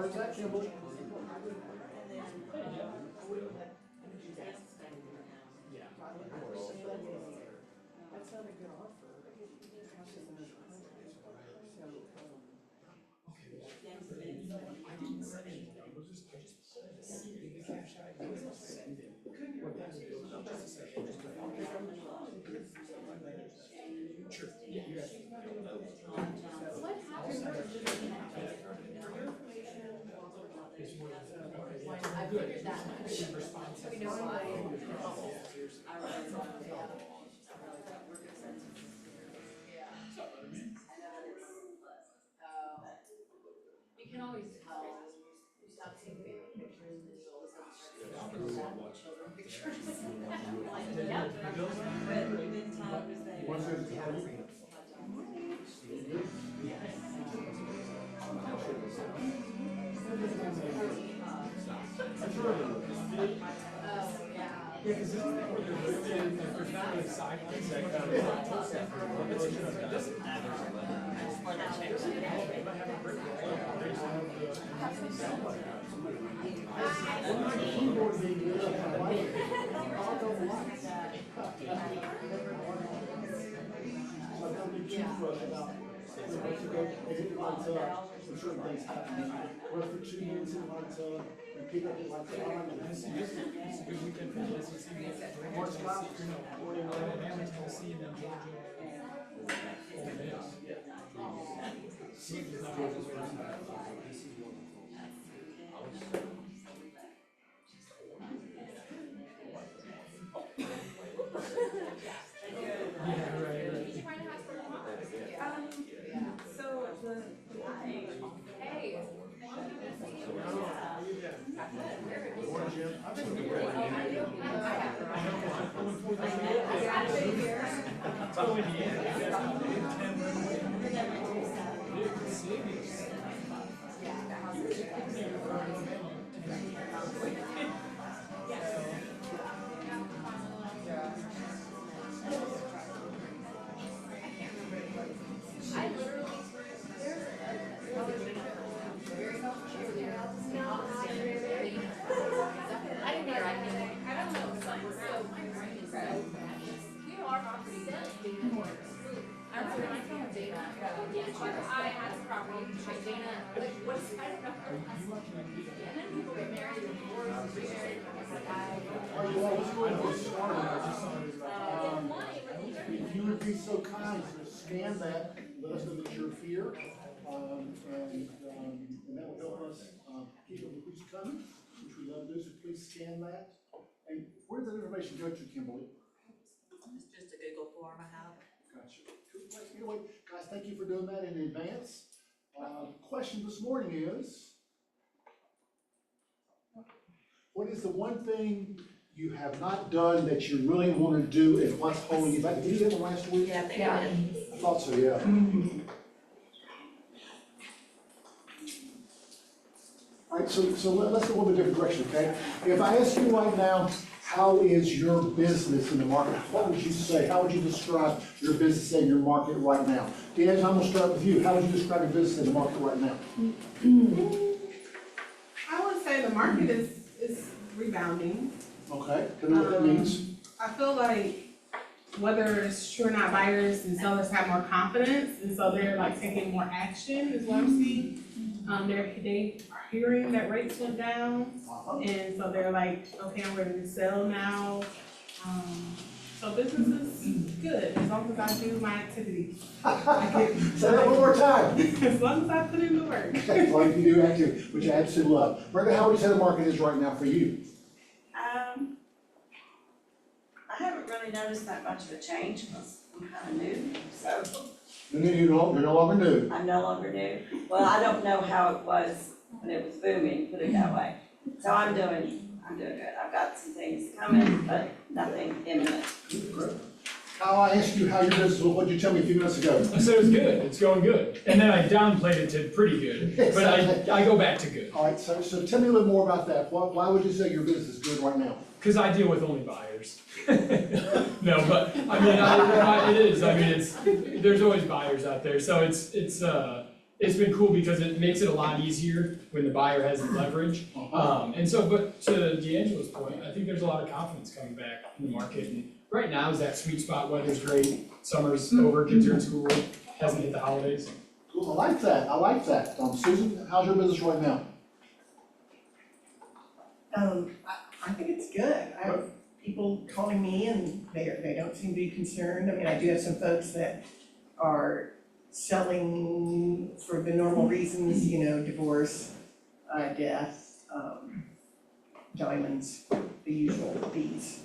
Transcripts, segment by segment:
What's that, Kimberly? That's not a good offer. I figured that much. So we know why. You can always tell when you stop seeing family pictures and then you all of a sudden start seeing sad children pictures. Like, yep. Yeah, because this is where there's not really sidelines that kind of. Certain things happen. Work for 2 years in Montana, and pick up in Montana. It's a good weekend for the SEC. March Scott, Alabama, Tennessee, and then Georgia. Ole Miss. Season's not always yeah, right. So the Hey. I literally, I didn't hear, I don't know, so my brain is so, we have our property I remember when I came with Dana, I had a property, like Dana, like, what's, I don't know. And then people get married, and divorced, remarried, if you would be so kind to scan that, let us know that you're here, and that will help us keep up with who's coming, which we love to do, so please scan that. And where does that information go to, Kimberly? It's just a Google form I have. Gotcha. Anyway, guys, thank you for doing that in advance. Question this morning is, what is the one thing you have not done that you really want to do, and what's holding you back? Did you do that last week? Yeah, I think I did. I thought so, yeah. All right, so let's go a little bit different direction, okay? If I ask you right now, how is your business in the market? What would you say? How would you describe your business and your market right now? Dan, I'm gonna start with you. How would you describe your business in the market right now? I would say the market is rebounding. Okay, tell me what that means. I feel like whether it's true or not, buyers and sellers have more confidence, and so they're like taking more action is what I'm seeing. They are hearing that rates went down, and so they're like, okay, I'm ready to sell now. So business is good, as long as I do my activities. Say that one more time. As long as I put in the work. As long as you do activity, which I absolutely love. Brenda, how would you say the market is right now for you? I haven't really noticed that much of a change because I'm kind of new, so You're no longer new. I'm no longer new. Well, I don't know how it was when it was booming, put it that way. So I'm doing good. I've got some things coming, but nothing imminent. Great. Kyle, I asked you how your business was, what'd you tell me a few minutes ago? I said it was good, it's going good. And then I downplayed it to pretty good, but I go back to good. All right, so tell me a little more about that. Why would you say your business is good right now? Because I deal with only buyers. No, but I mean, it is. I mean, there's always buyers out there, so it's been cool because it makes it a lot easier when the buyer has the leverage. And so, but to D'Angelo's point, I think there's a lot of confidence coming back in the market. And right now is that sweet spot, weather's great, summer's over, kids are in school, hasn't hit the holidays. Cool, I like that, I like that. Susan, how's your business right now? I think it's good. I have people calling me and they don't seem to be concerned. I mean, I do have some folks that are selling for the normal reasons, divorce, death, diamonds, the usual fees.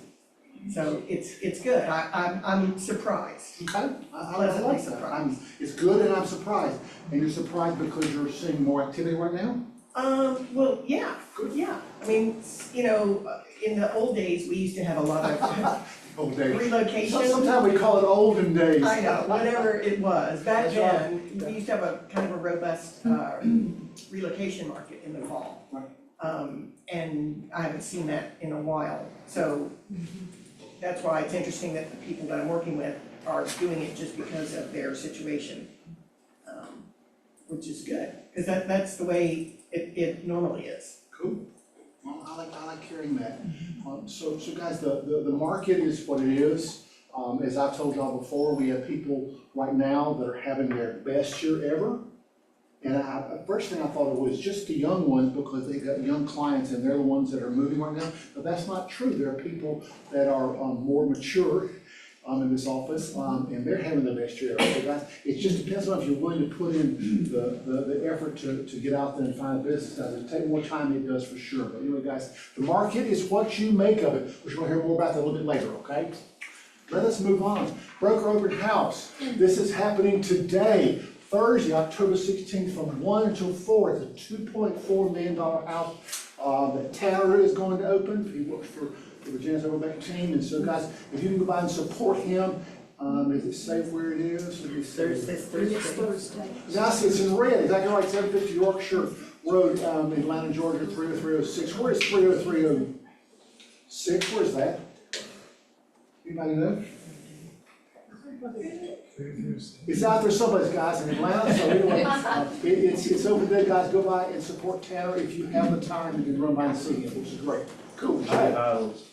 So it's good. I'm surprised. Okay, I like that. It's good and I'm surprised. And you're surprised because you're seeing more activity right now? Well, yeah, yeah. I mean, in the old days, we used to have a lot of Old days. relocation. Sometimes we call it olden days. I know, whatever it was. Back That's right. then, we used to have a kind of a robust relocation market in the fall. Right. And I haven't seen that in a while. So that's why it's interesting that the people that I'm working with are doing it just because of their situation, which is good. Because that's the way it normally is. Cool. Well, I like hearing that. So guys, the market is what it is. As I've told y'all before, we have people right now that are having their best year ever. And first thing I thought it was just the young ones because they got young clients and they're the ones that are moving right now. But that's not true. There are people that are more mature in this office, and they're having the best year ever. So guys, it just depends on if you're willing to put in the effort to get out there and find a business. Does it take more time? It does for sure. But anyway, guys, the market is what you make of it. We're going to hear more about that a little bit later, okay? Let us move on. Broker Open House. This is happening today, Thursday, October 16th, from 1 until 4. It's a $2.4 million house that Tanner is going to open. He works for the Virginia's Overback team. And so, guys, if you can go by and support him, is it safe where it is? Thursday. Guys, it's in red, exactly right, 750 Yorkshire Road, Atlanta, Georgia, 30306. Where is 30306? Where is that? Anybody know? It's out there someplace, guys, in Atlanta, so anyway, it's over there, guys, go by and support Tanner. If you have the time, you can run by and see him, which is great. Cool. Virginia Highlands.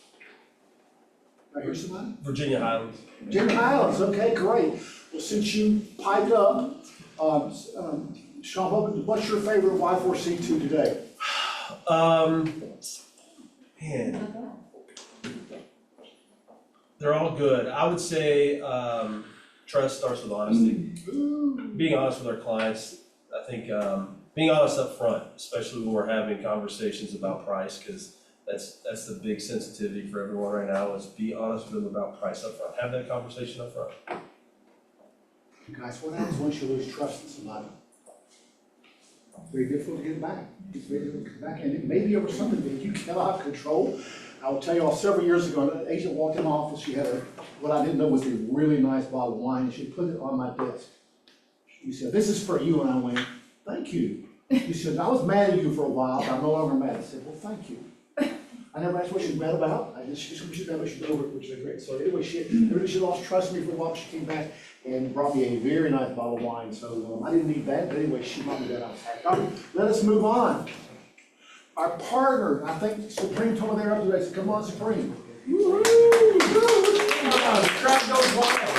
I hear somebody? Virginia Highlands. Virginia Highlands, okay, great. Well, since you piped up, Sean, what's your favorite Y4C2 today? Man. They're all good. I would say, trust starts with honesty. Being honest with our clients, I think, being honest up front, especially when we're having conversations about price, because that's the big sensitivity for everyone right now, is be honest with them about price up front. Have that conversation up front. Guys, what happens once you lose trust in somebody? It's very difficult to get back. It's very difficult to get back, and it may be over something that you cannot control. I will tell you all, several years ago, an agent walked in my office. She had what I didn't know was a really nice bottle of wine, and she put it on my desk. She said, "This is for you," and I went, "Thank you." She said, "I was mad at you for a while, but I'm no longer mad." I said, "Well, thank you." I never asked what she was mad about. She's mad, but she's over it, which is great. So anyway, she lost trust in me for a while. She came back and brought me a very nice bottle of wine. So I didn't need that, but anyway, she brought me that. I was happy. All right, let us move on. Our partner, I think Supreme told me they're up today, so come on, Supreme. Woo-hoo! The crowd goes wild.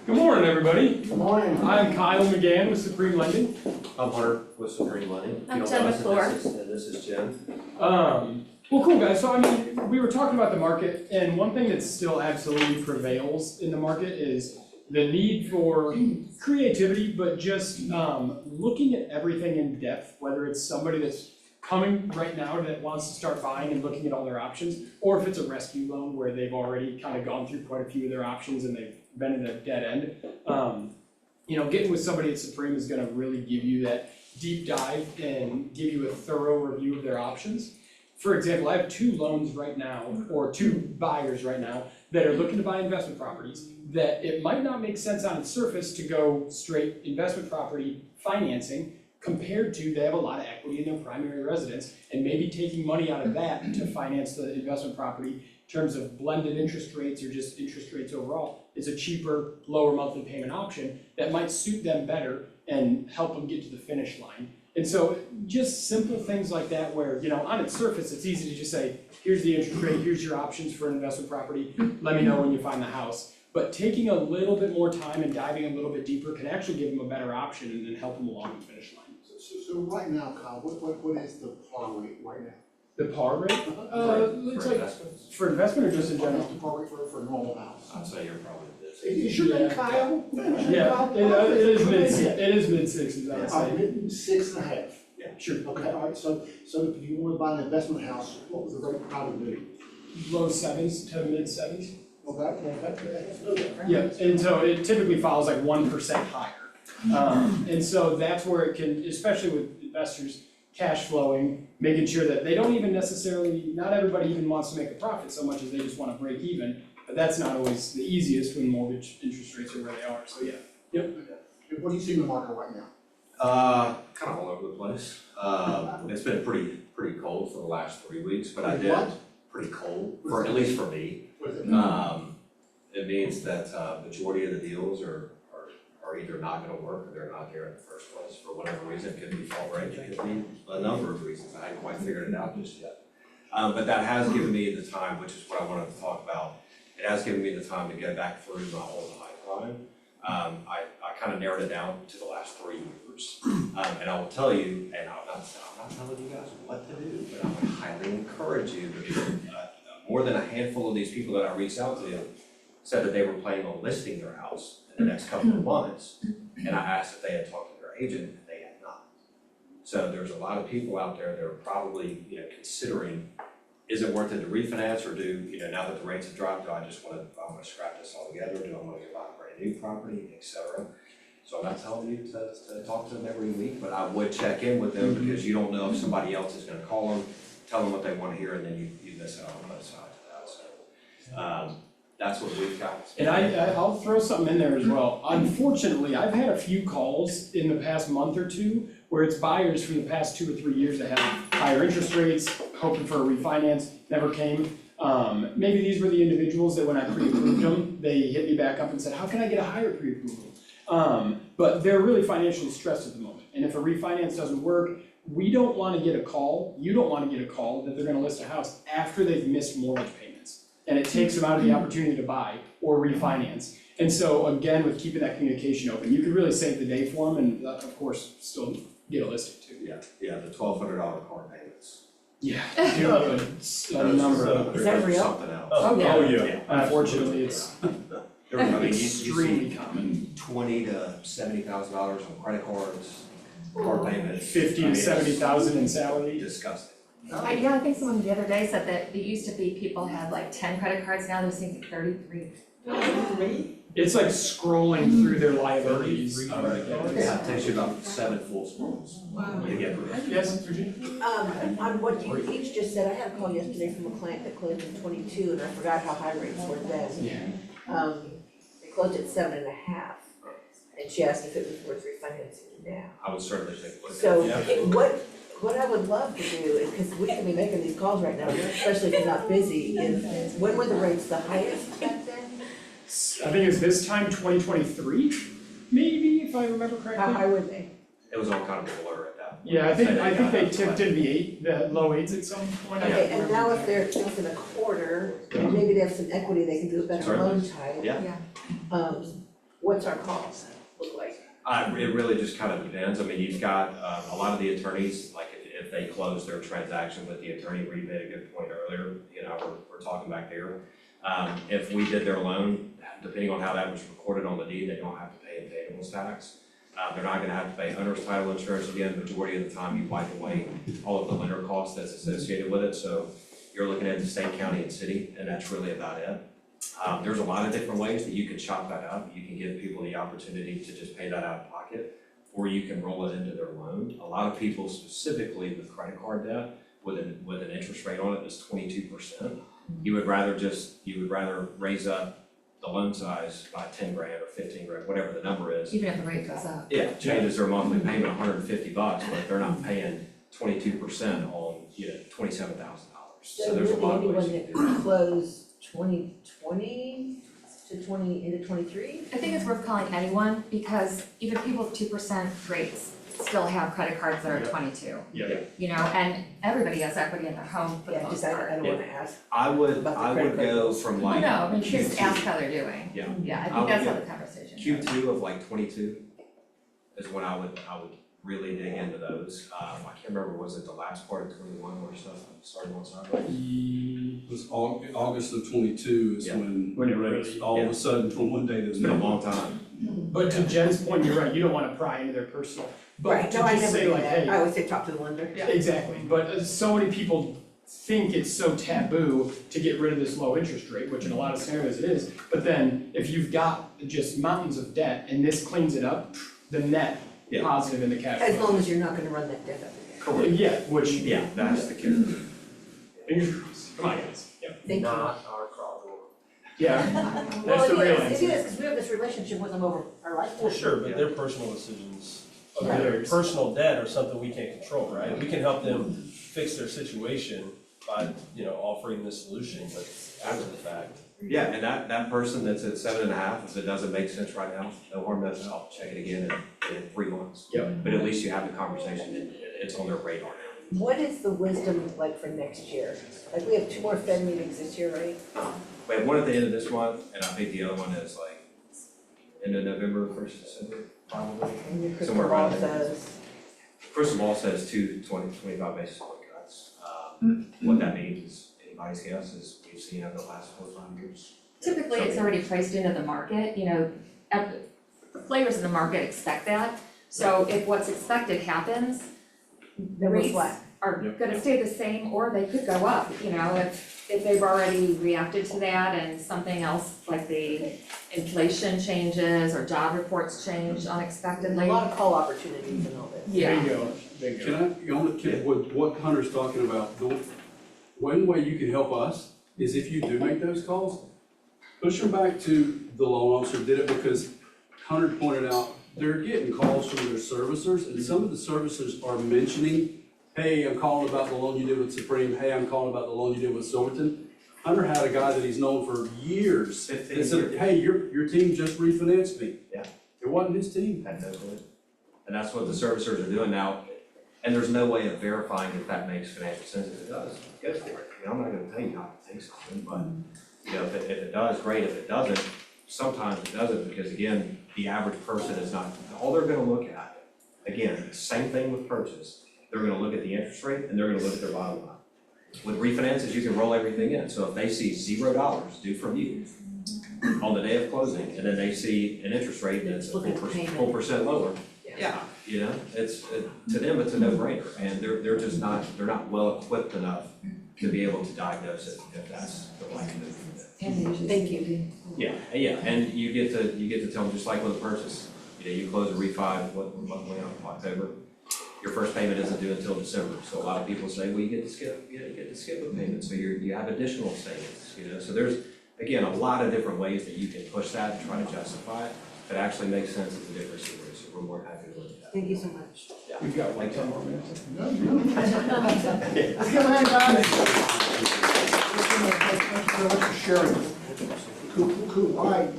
Good morning, everybody. Good morning. I'm Kyle McGann with Supreme Lending. I'm Hunter with Supreme Lending. I'm Jen McClure. This is Jen. Well, cool, guys. So, I mean, we were talking about the market, and one thing that still absolutely prevails in the market is the need for creativity, but just looking at everything in depth, whether it's somebody that's coming right now that wants to start buying and looking at all their options, or if it's a rescue loan where they've already kind of gone through quite a few of their options and they've been in a dead end. Getting with somebody at Supreme is gonna really give you that deep dive and give you a thorough review of their options. For example, I have two loans right now, or two buyers right now, that are looking to buy investment properties, that it might not make sense on its surface to go straight investment property financing, compared to they have a lot of equity in their primary residence, and maybe taking money out of that to finance the investment property in terms of blended interest rates or just interest rates overall it's a cheaper, lower monthly payment option that might suit them better and help them get to the finish line. And so just simple things like that where, on its surface, it's easy to just say, here's the interest rate, here's your options for an investment property, let me know when you find the house. But taking a little bit more time and diving a little bit deeper can actually give them a better option and then help them along the finish line. So right now, Kyle, what is the par rate right now? The par rate, it's For like, investments, for investment or just in What's general? the par rate for a normal house? I'd say you're probably this. Is your name Yeah. Kyle? Yeah, it is mid-sixties, I would say. Written 6.5. Yeah, sure. Okay, all right, so if you want to buy an investment house, what was the rate probably be? Low sevens to mid-sevens. Okay, that's good. Yeah, and so it typically follows like 1% higher. And so that's where it can, especially with investors, cash flowing, making sure that they don't even necessarily, not everybody even wants to make a profit so much as they just want to break even. But that's not always the easiest when mortgage interest rates are where they are, so yeah. What do you see in the market right now? Kind of all over the place. It's been pretty cold for the last 3 weeks, but I did. What? Pretty cold, at least for me. What does it mean? It means that majority of the deals are either not gonna work or they're not there in the first place for whatever reason. It could be fall rate, it could be a number of reasons. I haven't quite figured it out just yet. But that has given me the time, which is what I wanted to talk about. It has given me the time to get back through my whole pipeline. I kind of narrowed it down to the last 3 years. And I will tell you, and I'm not telling you guys what to do, but I would highly encourage you because more than a handful of these people that I reached out to said that they were planning on listing their house in the next couple of months. And I asked if they had talked to their agent, and they had not. So there's a lot of people out there that are probably, considering, is it worth it to refinance or do, now that the rates have dropped, do I wanna scrap this all together? Do I wanna go buy a brand new property, et cetera? So I'm not telling you to talk to them every week, but I would check in with them because you don't know if somebody else is gonna call them, tell them what they wanna hear, and then you miss out on both sides of that, so. That's what we've got. And I'll throw something in there as well. Unfortunately, I've had a few calls in the past month or two where it's buyers from the past 2 or 3 years that have higher interest rates, hoping for a refinance, never came. Maybe these were the individuals that when I pre-approved them, they hit me back up and said, how can I get a higher pre-approval? But they're really financially stressed at the moment. And if a refinance doesn't work, we don't wanna get a call, you don't wanna get a call that they're gonna list a house after they've missed mortgage payments. And it takes them out of the opportunity to buy or refinance. And so again, with keeping that communication open, you could really save the day for them and of course, still get a listing too. Yeah, the $1,200 car payments. Yeah, a number of, Is that real? Something else. Oh, yeah. unfortunately, it's You extremely see common. $20,000 to $70,000 on credit cards, car payments. 50 to 70,000 in salary. Disgusting. Yeah, I think someone the other day said that it used to be people had like 10 credit cards, now they're seeing 33. It's like scrolling through their liabilities. Yeah, it takes you about 7 full scrolls to get through it. Yes, Virginia? On what you each just said, I had a call yesterday from a client that closed in 22, and I forgot how high rates were then. Yeah. They closed at 7.5, and she asked if it was worth refinancing now. I would certainly take a look at it. So Yeah. what I would love to do is, because we can be making these calls right now, especially if you're not busy, is when were the rates the highest back then? I think it's this time 2023, maybe, if I remember How correctly. high were they? It was all kind of a blur at that point. Yeah, I think they tipped into the low 8s at some point. Okay, and now if they're 6.25, and maybe they have some equity, they can do a better Certainly. loan type. Yeah. What's our cost look like? It really just kind of depends. I mean, you've got a lot of the attorneys, like if they close their transaction with the attorney, Reed made a good point earlier, we're talking back there. If we did their loan, depending on how that was recorded on the deed, they don't have to pay intangibles tax. They're not gonna have to pay owner's title insurance. Again, the majority of the time you wipe away all of the lender costs that's associated with it. So you're looking at the state, county, and city, and that's really about it. There's a lot of different ways that you can chop that up. You can give people the opportunity to just pay that out of pocket, or you can roll it into their loan. A lot of people, specifically with credit card debt, with an interest rate on it that's 22%, you would rather raise up the loan size by 10 grand or 15 grand, whatever the number is. Even if the rate goes up. Yeah, changes their monthly payment $150, but they're not paying 22% on, $27,000. So there's a lot of ways you can do that. Close 2020, to into 23? I think it's worth calling anyone because even people with 2% rates still have credit cards that are 22. Yeah. You know, and everybody has equity in their home for the Yeah, most just I part. don't wanna ask. I would, About the I credit would card go bills. from Well, like no, I mean, just Q2. ask how they're doing. Yeah. Yeah, I I think would that's how get the conversation goes. Q2 of like 22 is when I would really dig into those. I can't remember, was it the last part of 21 where stuff started on sideways? It was August of 22 is Yeah. when When it rates really- all of a sudden from one day to It's the been a next. long time. But to Jen's point, you're right, you don't wanna pry into their personal, but Right, to no, I just never say do like, that. hey. I always say talk to the lender. Exactly, but so many people think it's so taboo to get rid of this low interest rate, which in a lot of scenarios it is. But then if you've got just mountains of debt and this cleans it up, the net Yeah. positive in the cash flow. As long as you're not gonna run that debt up again. Yeah, which. Yeah, that's the key. Fingers crossed. Come on, guys. Yep. Thank you. Not our problem. Yeah, Well, that's the real it answer. is, because we have this relationship with them over our lifetime. Well, sure, but their personal decisions, Yeah. their personal debt are something we can't control, right? We can help them fix their situation by, offering this solution, but after the fact. Yeah, and that person that's at 7.5, if it doesn't make sense right now, no harm, no foul, check it again in 3 months. Yep. But at least you have the conversation, and it's on their radar now. What is the wisdom like for next year? Like, we have 2 more Fed meetings this year, right? We have one at the end of this month, and I think the other one is like end of November, 1st of December, probably. And your crystal Somewhere ball around there. says, First of all, says 25 basis point cuts. What that means is anybody's guess, is we've seen over the last 4 or 5 years. Typically, it's already priced into the market, the players in the market expect that. So if what's expected happens, then we're rates flat. are gonna stay the same or they could go up, if they've already reacted to that and something else like the inflation changes or job reports change A unexpectedly. lot of call opportunities and all this. Yeah. Bingo. Can what Hunter's talking about, one way you can help us is if you do make those calls, push them back to the loan officer did it because Hunter pointed out, they're getting calls from their servicers and some of the servicers are mentioning, hey, I'm calling about the loan you did with Supreme, hey, I'm calling about the loan you did with Silverton. Hunter had a guy that he's known for years, 15 that said, years. hey, your team just refinanced me. Yeah. It wasn't his team. Had no clue. And that's what the servicers are doing now, and there's no way of verifying if that makes financial sense. If it does, go for it. I'm not gonna tell you not to take something, but, if it does, great. If it doesn't, sometimes it doesn't, because again, the average person is not, all they're gonna look at, again, same thing with purchase. They're gonna look at the interest rate and they're gonna look at their bottom line. With refinances, you can roll everything in, so if they see $0 due from you on the day of closing, and then they see an interest rate that's Look at the payment. 4% lower, Yeah. to them, it's a no-brainer, and they're just not, they're not well-equipped enough to be able to diagnose it, if that's the right move. Thank you. Yeah, and you get to tell them, just like with a purchase, you close a refi, what month we on, October, your first payment isn't due until December, so a lot of people say, well, you get to skip a payment, so you have additional savings, so there's, again, a lot of different ways that you can push that and try to justify it, that actually makes sense as a different story, so we're more happy to look at that. Thank you so much. We've got like 10 more minutes. No, let's give a hand, guys. Thank you very much for sharing. Cool, all right.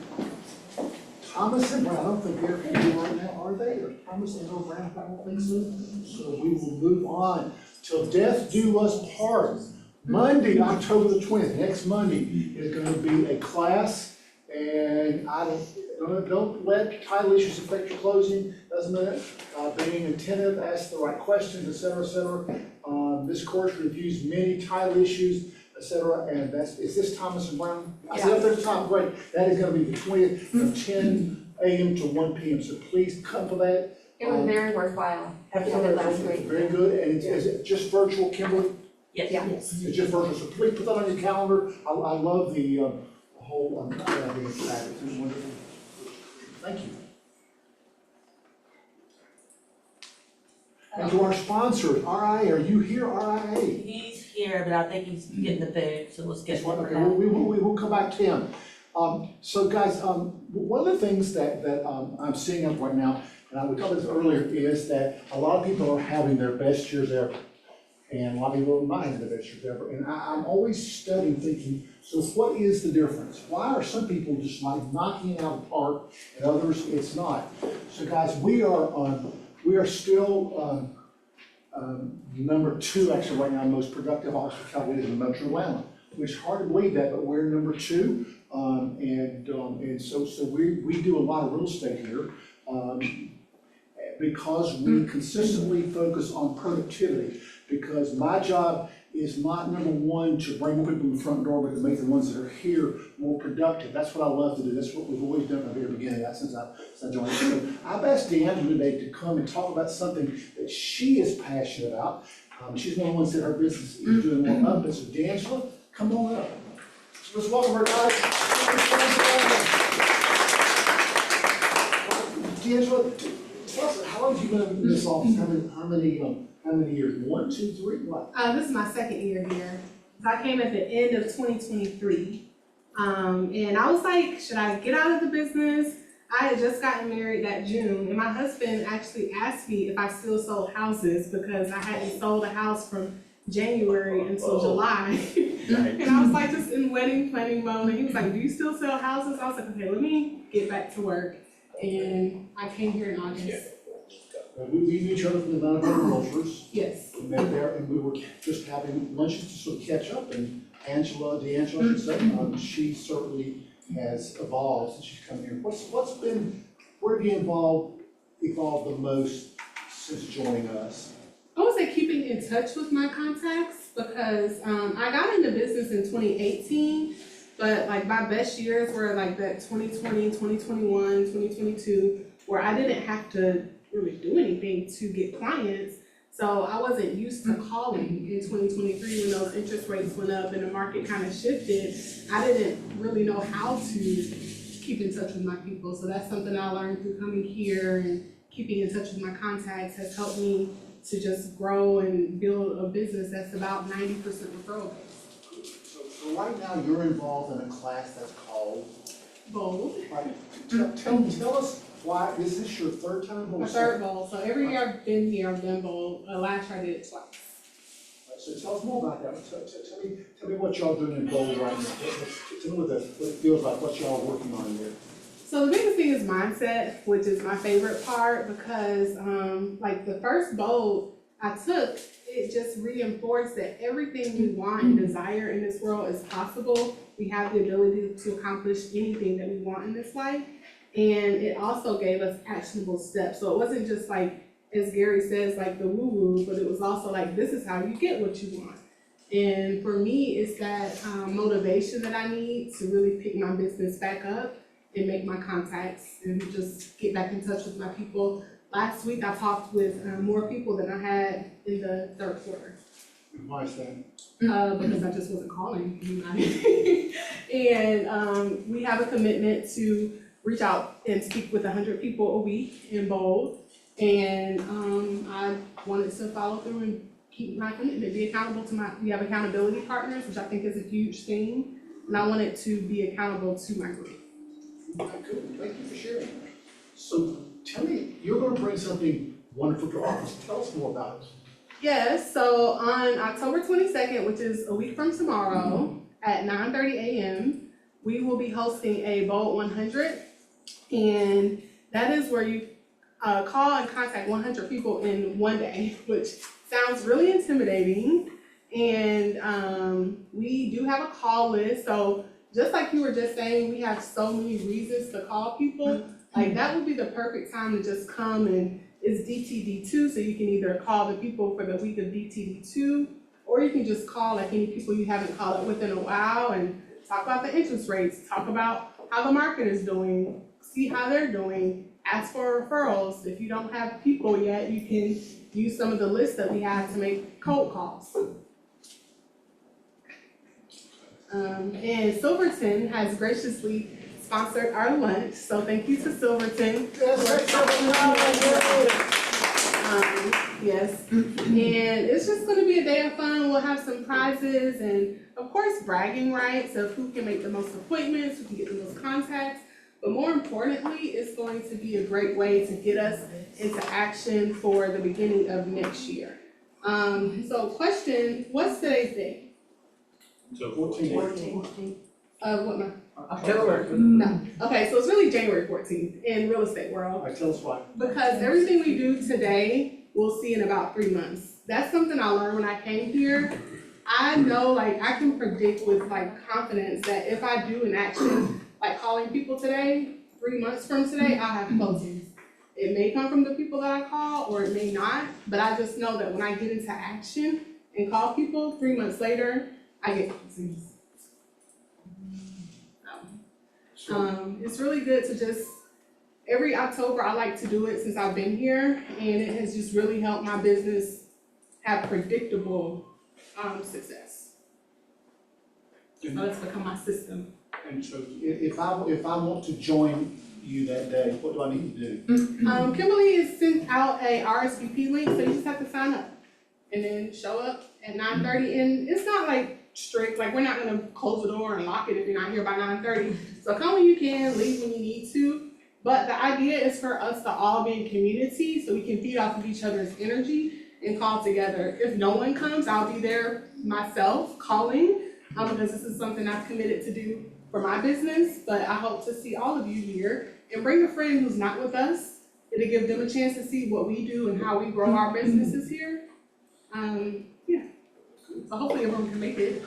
Thomas and Brown, I don't think they're here right now, are they? Or Thomas and or Brown, I don't think so. So we will move on till death do us part. Monday, October the 20th, next Monday, is gonna be a class, and don't let title issues affect your closing, doesn't it? Being attentive, ask the right questions, et cetera, et cetera. This course reviews many title issues, et cetera, and is this Thomas and Brown? I said up there at the top, great, that is gonna be the 20th from 10 a.m. to 1 p.m., so please come for that. It was very worthwhile. I did it last week. Very good, and is it just virtual, Kimberly? Yes. Yeah. It's just virtual, so please put that on your calendar. I love the whole, I think it's fabulous, it's wonderful. Thank you. And to our sponsors, RIA, are you here, RIA? He's here, but I think he's getting the food, so let's get That's one, him okay, now. we will come back to him. So guys, one of the things that I'm seeing up right now, and I would tell this earlier, is that a lot of people are having their best years ever. And a lot of people don't mind the vegetable, and I'm always studying, thinking, so what is the difference? Why are some people just like knocking it out of the park and others it's not? So guys, we are still, number 2 actually right now, most productive office of Coweta in Metro Atlanta, which is hard to believe that, but we're number 2. And so we do a lot of real estate here, because we consistently focus on productivity. Because my job is not, number 1, to bring more people in the front door, but to make the ones that are here more productive. That's what I love to do. That's what we've always done from the very beginning, since I joined. So I've asked D'Angela today to come and talk about something that she is passionate about. She's one of the ones that her business is doing more up. So D'Angela, come on up. So let's welcome her, guys. D'Angela, tell us, how long have you been in this office? How many years? 1, 2, 3, what? This is my 2nd year here. So I came at the end of 2023. And I was like, should I get out of the business? I had just gotten married that June, and my husband actually asked me if I still sold houses because I hadn't sold a house from January until July. And I was like just in wedding planning mode, and he was like, do you still sell houses? I was like, okay, let me get back to work. And I came here in August. We knew each other from the Mount Groceries. Yes. We met there, and we were just having lunches to sort of catch up, and D'Angela, I should say, she certainly has evolved since she's come here. Where have you evolved the most since joining us? I would say keeping in touch with my contacts because I got into business in 2018, but like my best years were like that 2020, 2021, 2022, where I didn't have to really do anything to get clients. So I wasn't used to calling in 2023 when those interest rates went up and the market kind of shifted. I didn't really know how to keep in touch with my people. So that's something I learned through coming here, and keeping in touch with my contacts has helped me to just grow and build a business that's about 90% referral based. So right now you're involved in a class that's called Bold. Right. Tell us why, is this your 3rd time? My 3rd Bold. So every year I've been here, I've done Bold. Last year I did it twice. So tell us more about that. Tell me what y'all doing in Bold right now. Tell me what it feels like, what y'all are working on there. So the biggest thing is mindset, which is my favorite part because like the first Bold I took, it just reinforced that everything we want and desire in this world is possible. We have the ability to accomplish anything that we want in this life. And it also gave us actionable steps. So it wasn't just like, as Gary says, like the woo-woo, but it was also like, this is how you get what you want. And for me, it's that motivation that I need to really pick my business back up and make my contacts and just get back in touch with my people. Last week, I talked with more people than I had in the 3rd quarter. Why is that? Because I just wasn't calling anybody. And we have a commitment to reach out and speak with 100 people a week in Bold. And I wanted to follow through and keep my commitment, be accountable to we have accountability partners, which I think is a huge thing. And I wanted to be accountable to my group. Good, thank you for sharing. So tell me, you're gonna bring something wonderful to us. Tell us more about it. Yes, so on October 22nd, which is a week from tomorrow, at 9:30 a.m., we will be hosting a Bold 100. And that is where you call and contact 100 people in one day, which sounds really intimidating. And we do have a call list. So just like you were just saying, we have so many reasons to call people. Like that would be the perfect time to just come, and it's DTD2, so you can either call the people for the week of DTD2, or you can just call like any people you haven't called up with in a while and talk about the interest rates, talk about how the market is doing, see how they're doing, ask for referrals. If you don't have people yet, you can use some of the lists that we have to make cold calls. And Silverton has graciously sponsored our lunch, so thank you to Silverton. Yes, and it's just gonna be a day of fun. We'll have some prizes and of course bragging rights of who can make the most appointments, who can get the most contacts. But more importantly, it's going to be a great way to get us into action for the beginning of next year. So question, what's today's date? So 14. What month? October. No, okay, so it's really January 14th in real estate world. All right, tell us why. Because everything we do today, we'll see in about 3 months. That's something I learned when I came here. I know, like, I can predict with like confidence that if I do an action, like calling people today, 3 months from today, I'll have closings. It may come from the people that I call, or it may not, but I just know that when I get into action and call people, 3 months later, I get closings. It's really good to just, every October, I like to do it since I've been here, and it has just really helped my business have predictable, success. So it's become my system. And so if I want to join you that day, what do I need to do? Kimberly has sent out a RSVP link, so you just have to sign up. And then show up at 9:30, and it's not like strict, like we're not gonna close the door and lock it if you're not here by 9:30. So come when you can, leave when you need to. But the idea is for us to all be in community so we can feed off of each other's energy and call together. If no one comes, I'll be there myself calling, because this is something I've committed to do for my business. But I hope to see all of you here, and bring a friend who's not with us. It'll give them a chance to see what we do and how we grow our businesses here. Yeah. So hopefully everyone can make it.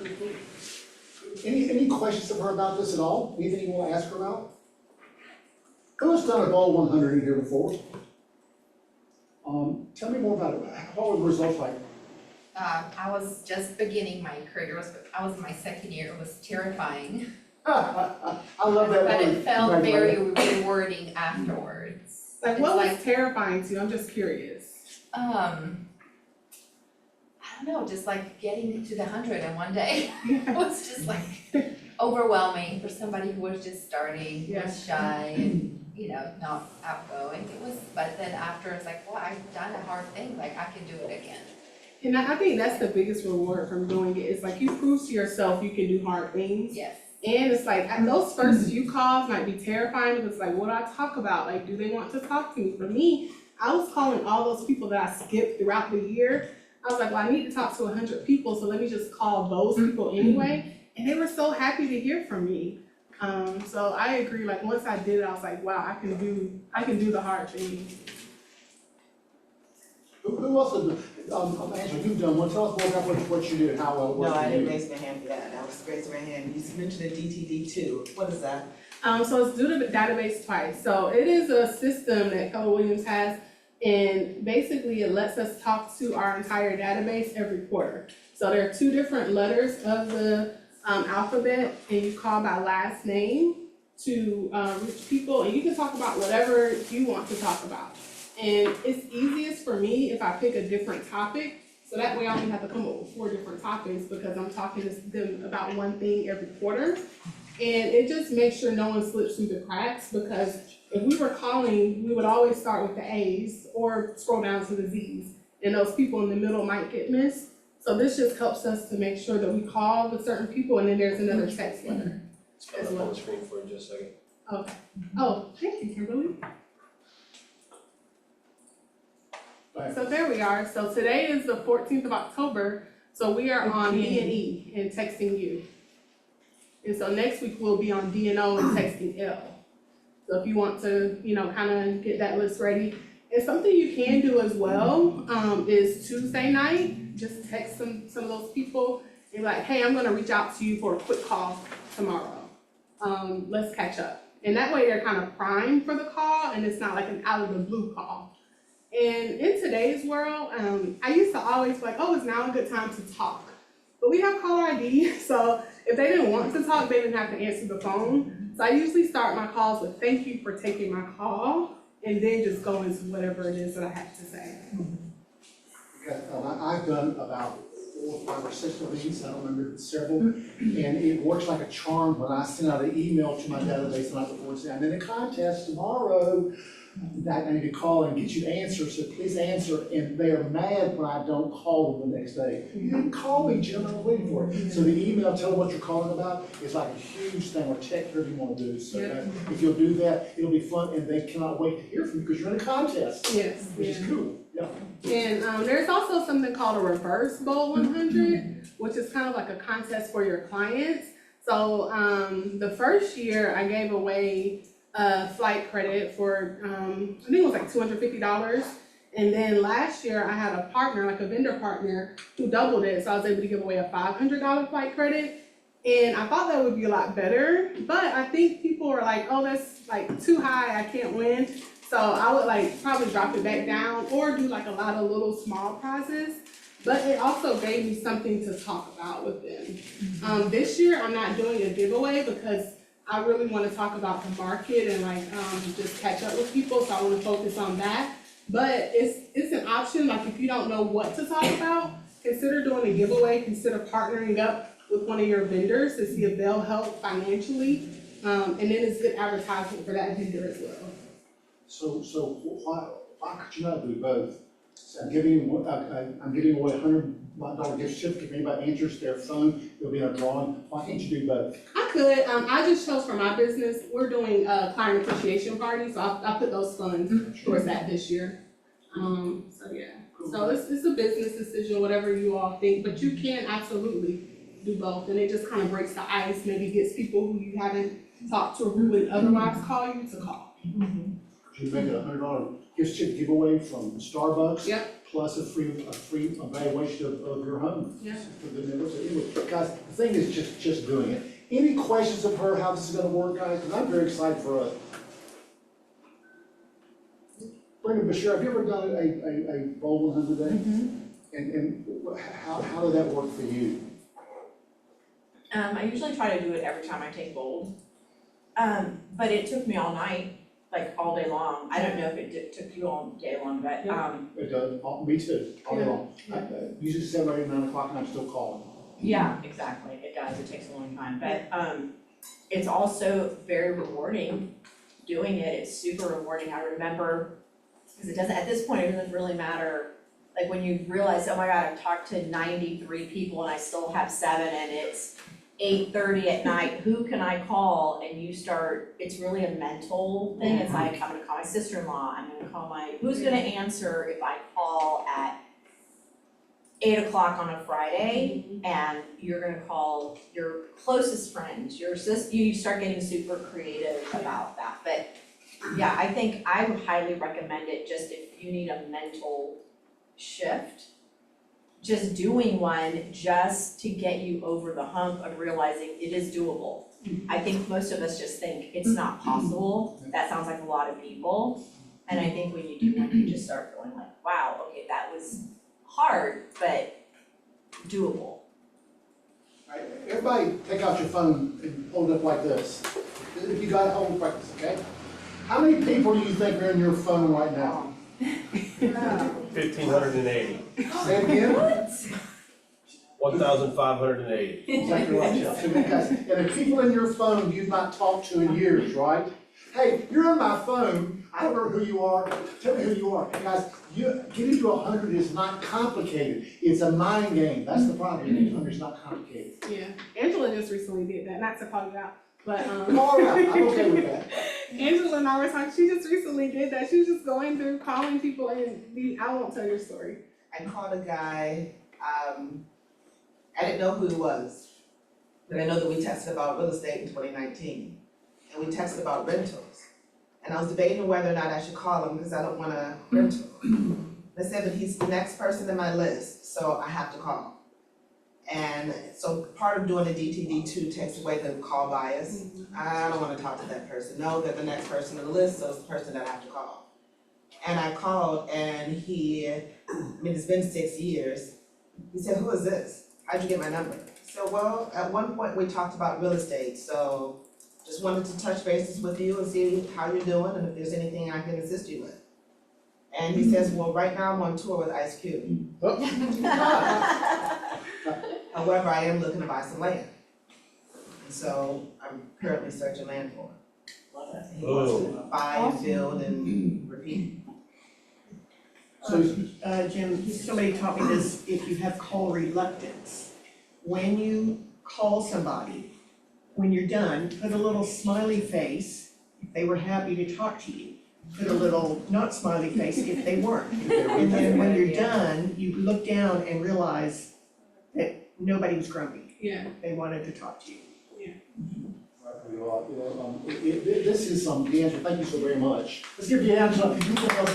Any questions of her about this at all? Anything you want to ask her about? Who's done a Goal 100 in here before? Tell me more about it. What were the results like? I was just beginning my career, I was in my second year, it was terrifying. I love that But word. it felt Right, very right. rewarding afterwards. Like, It's what was like, terrifying to you? I'm just curious. I don't know, just like getting to the 100 in one day. It was just like overwhelming for somebody who was just starting, who was shy and, not outgoing. It was, but then after it's like, well, I've done a hard thing, like I can do it again. And I think that's the biggest reward from doing it. It's like you prove to yourself you can do hard things. Yes. And it's like, those first few calls might be terrifying, because it's like, what do I talk about? Like, do they want to talk to me? For me, I was calling all those people that I skipped throughout the year. I was like, well, I need to talk to 100 people, so let me just call those people anyway. And they were so happy to hear from me. So I agree, like, once I did it, I was like, wow, I can do the hard things. Who else did, Angela, you've done one. Tell us more about what you did and how well it worked No, I for didn't you. raise my hand for that. I was raising my hand. You mentioned a DTD too. What is that? So it's due to the database twice. So it is a system that Keller Williams has, and basically it lets us talk to our entire database every quarter. So there are 2 different letters of the alphabet, and you call by last name to reach people, and you can talk about whatever you want to talk about. And it's easiest for me if I pick a different topic, so that way I only have to come up with 4 different topics, because I'm talking to them about one thing every quarter. And it just makes sure no one slips through the cracks, because if we were calling, we would always start with the A's or scroll down to the Z's, and those people in the middle might get missed. So this just helps us to make sure that we call the certain people, and then there's another text letter. Let's put it up on the screen for you in just a second. Okay. Oh, thank you, Kimberly. So there we are. So today is the 14th of October. So we are on E&E and texting you. And so next week we'll be on D&O and texting L. So if you want to, kind of get that list ready. And something you can do as well is Tuesday night, just text some of those people and be like, hey, I'm gonna reach out to you for a quick call tomorrow. Let's catch up. And that way they're kind of primed for the call, and it's not like an out of the blue call. And in today's world, I used to always be like, oh, it's now a good time to talk. But we have caller ID, so if they didn't want to talk, they didn't have to answer the phone. So I usually start my calls with thank you for taking my call, and then just go into whatever it is that I have to say. Okay, I've done about 4, 5, or 6 of these, I don't remember, several, and it works like a charm when I send out an email to my database the night before and say, I'm in a contest tomorrow. I need to call and get you answers, so please answer, and they are mad when I don't call them the next day. You didn't call me, Jim, I'm waiting for it. So the email, tell them what you're calling about, is like a huge thing, or text, whatever you wanna do. So if you'll do that, it'll be fun, and they cannot wait to hear from you, because you're in a contest, Yes, which is cool, yeah. And there's also something called a reverse Bowl 100, which is kind of like a contest for your clients. So the first year I gave away flight credit for I think it was like $250. And then last year I had a partner, like a vendor partner, who doubled it. So I was able to give away a $500 flight credit. And I thought that would be a lot better, but I think people were like, oh, that's like too high, I can't win. So I would like probably drop it back down or do like a lot of little small prizes. But it also gave me something to talk about with them. This year I'm not doing a giveaway because I really want to talk about the market and like just catch up with people. So I want to focus on that. But it's an option. Like if you don't know what to talk about, consider doing a giveaway. Consider partnering up with one of your vendors to see if they'll help financially. And then it's good advertisement for that vendor as well. So why could you not do both? So I'm giving away $100 gift certificate, if anybody enters their phone, it'll be a drawing, why can't you do both? I could, I just chose for my business, we're doing a client appreciation party, so I put those funds towards that this year. So yeah, so it's a business decision, whatever you all think, but you can absolutely do both, and it just kind of breaks the ice, maybe gets people who you haven't talked to or who would otherwise call you to call. You make it $100 gift certificate giveaway from Starbucks. Yep. Plus a free evaluation of your home. Yeah. For the members. Anyway, guys, the thing is just doing it. Any questions of her, how this is gonna work, guys? Because I'm very excited for us. Brenda Bashir, have you ever done a Bowl 100 day? And how did that work for you? I usually try to do it every time I take Bold. But it took me all night, like all day long. I don't know if it took you all day long, but It does, me too, all day long. Usually 7 or 8, 9 o'clock, and I'm still calling. yeah, exactly, it does, it takes a long time, but it's also very rewarding doing it, it's super rewarding. I remember, because it doesn't, at this point, it doesn't really matter, like when you realize, oh my God, I've talked to 93 people and I still have 7 and it's 8:30 at night, who can I call? And you start, it's really a mental thing. It's like, I'm gonna call my sister-in-law, I'm gonna call who's gonna answer if I call at 8 o'clock on a Friday? And you're gonna call your closest friends, you start getting super creative about that. But yeah, I think I would highly recommend it just if you need a mental shift. Just doing one just to get you over the hump of realizing it is doable. I think most of us just think it's not possible. That sounds like a lot of people. And I think when you do one, you just start going like, wow, okay, that was hard, but doable. All right, everybody take out your phone and hold it up like this. If you got it, hold it like this, okay? How many people do you think are in your phone right now? 1,580. Say it again? 1,580. Exactly right, Jeff. So guys, and the people in your phone you've not talked to in years, right? Hey, you're on my phone, I don't know who you are, tell me who you are. Guys, getting to 100 is not complicated, it's a mind game, that's the problem, getting to 100 is not complicated. Yeah, Angela just recently did that, not to call you out, but All right, I'm okay with that. Angela and I were talking, she just recently did that, she was just going through calling people and I won't tell your story. I called a guy, I didn't know who he was, but I know that we texted about real estate in 2019, and we texted about rentals. And I was debating whether or not I should call him because I don't want a rental. I said, but he's the next person in my list, so I have to call. And so part of doing the DTD2 takes away the call bias. I don't wanna talk to that person, no, they're the next person on the list, so it's the person that I have to call. And I called and it's been 6 years. He said, who is this? How'd you get my number? So, well, at one point we talked about real estate, so just wanted to touch bases with you and see how you're doing and if there's anything I can assist you with. And he says, well, right now I'm on tour with Ice Cube. However, I am looking to buy some land. And so I'm currently searching land for it. He wants to buy and build and repeat. Jim, somebody taught me this, if you have call reluctance, when you call somebody, when you're done, put a little smiley face if they were happy to talk to you. Put a little not smiley face if they weren't. And then when you're done, you look down and realize that nobody was grumpy. Yeah. They wanted to talk to you. This is D'Angelo, thank you so very much. Let's give D'Angelo, if you can help I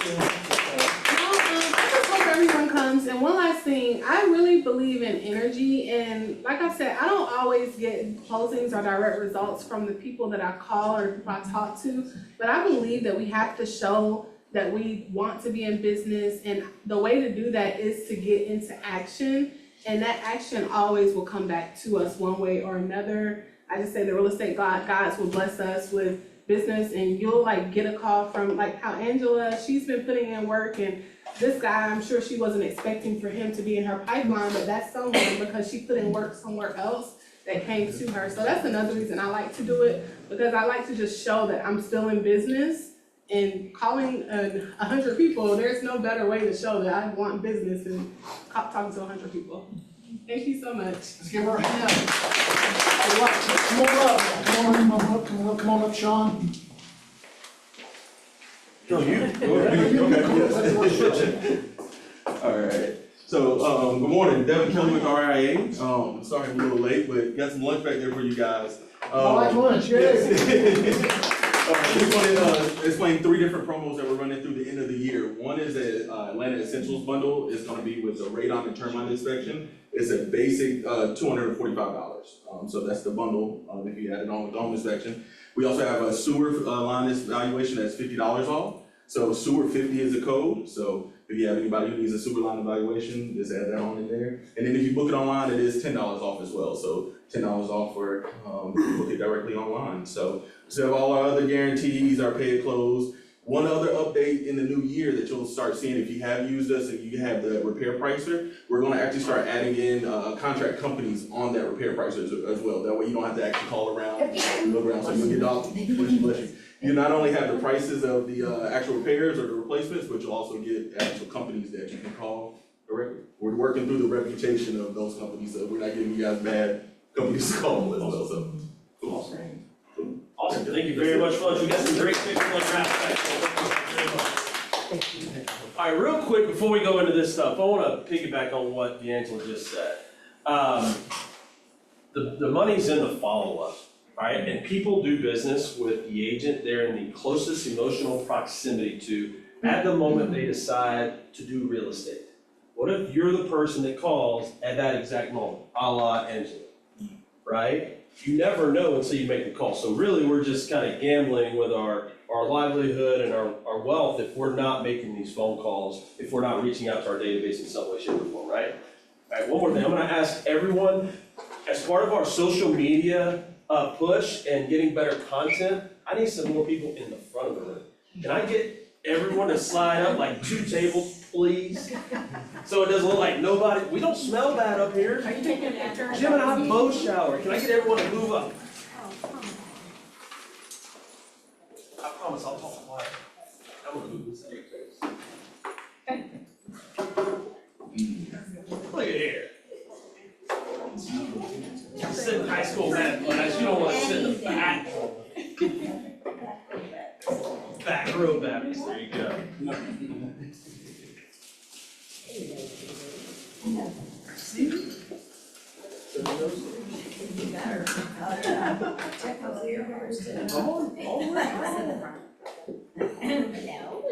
just hope everyone comes. And one last thing, I really believe in energy. And like I said, I don't always get closings or direct results from the people that I call or the people I talk to. But I believe that we have to show that we want to be in business. And the way to do that is to get into action. And that action always will come back to us one way or another. I just say the real estate gods will bless us with business, and you'll like get a call from like how Angela, she's been putting in work, and this guy, I'm sure she wasn't expecting for him to be in her pipeline, but that's someone because she put in work somewhere else that came to her. So that's another reason I like to do it, because I like to just show that I'm still in business. And calling 100 people, there's no better way to show that I want business than talking to 100 people. Thank you so much. Let's give her a hand. All right, come on up, come on up, Sean. No, you. All right. So, good morning, Devin Kelly with RIA. Sorry I'm a little late, but got some lunch back there for you guys. I like lunch, yes. Just want to explain 3 different promos that we're running through the end of the year. One is the Atlanta Essentials bundle. It's going to be with the radon and termite inspection. It's a basic $245. So that's the bundle if you add it on with the home inspection. We also have a sewer line evaluation that's $50 off. So sewer 50 is the code. So if you have anybody who needs a sewer line evaluation, just add that on in there. And then if you book it online, it is $10 off as well. So $10 off for book it directly online. So we have all our other guarantees, our pay at close. One other update in the new year that you'll start seeing if you have used us and you have the repair pricer, we're gonna actually start adding in contract companies on that repair pricer as well. That way you don't have to actually call around, look around, so you'll get off. You not only have the prices of the actual repairs or the replacements, but you'll also get actual companies that you can call directly. We're working through the reputation of those companies, so we're not giving you guys bad companies to call as well, so. Awesome. Awesome, thank you very much, folks. We got some great pictures on wrap. All right, real quick, before we go into this stuff, I wanna piggyback on what D'Angelo just said. The money's in the follow-up, right? And people do business with the agent they're in the closest emotional proximity to at the moment they decide to do real estate. What if you're the person that calls at that exact moment, a la Angela, right? You never know until you make the call. So really, we're just kind of gambling with our livelihood and our wealth if we're not making these phone calls, if we're not reaching out to our database in some way, shape, or form, right? All right, one more thing. I'm gonna ask everyone, as part of our social media push and getting better content, I need some more people in the front of the room. Can I get everyone to slide up like 2 tables, please? So it doesn't look like nobody, we don't smell bad up here. Are you taking a picture? Jim and I both shower. Can I get everyone to move up? I promise I'll talk quiet. I'm gonna move this out. Look at here. You sit in high school math class, you don't want to sit in the back. Back row Baptist, there you go. See?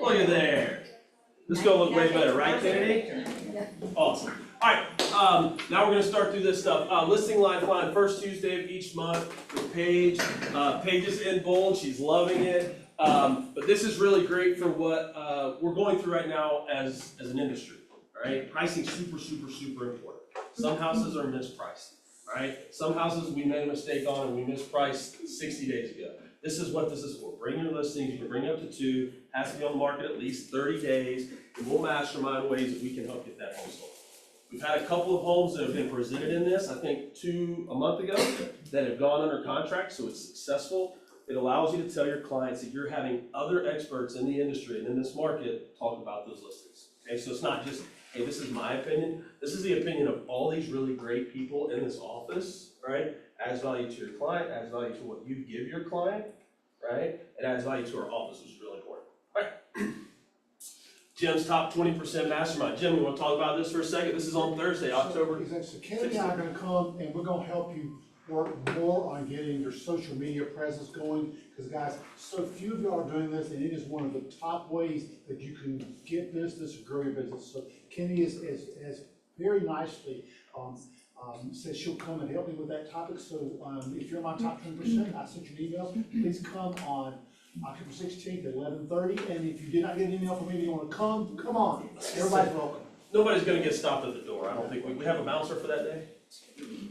Look at there. This is gonna look way better, right, Kennedy? Awesome. All right, now we're gonna start through this stuff. Listing Lifeline, first Tuesday of each month with Paige. Paige is in bold, she's loving it. But this is really great for what we're going through right now as an industry, all right? Pricing super, super, super important. Some houses are mispriced, right? Some houses we made a mistake on and we mispriced 60 days ago. This is what this is for. Bring your listings, you can bring up to 2, has to be on the market at least 30 days, and we'll mastermind ways that we can help get that home sold. We've had a couple of homes that have been presented in this, I think 2 a month ago, that have gone under contract, so it's successful. it allows you to tell your clients that you're having other experts in the industry and in this market talk about those listings. Okay, so it's not just, hey, this is my opinion. This is the opinion of all these really great people in this office, right? Adds value to your client, adds value to what you give your client, right? It adds value to our office, which is really important. All right. Jim's top 20% mastermind. Jim, you want to talk about this for a second? This is on Thursday, October. So Kenny and I are gonna come and we're gonna help you work more on getting your social media presence going. Because guys, so few of y'all are doing this and it is one of the top ways that you can get business or grow your business. So Kenny has very nicely, says she'll come and help me with that topic. So, if you're my top 10%, I sent you an email. Please come on October 16th at 11:30. And if you did not get an email from me and you wanna come on. Everybody's welcome. Nobody's gonna get stopped at the door. I don't think, we have a bouncer for that day?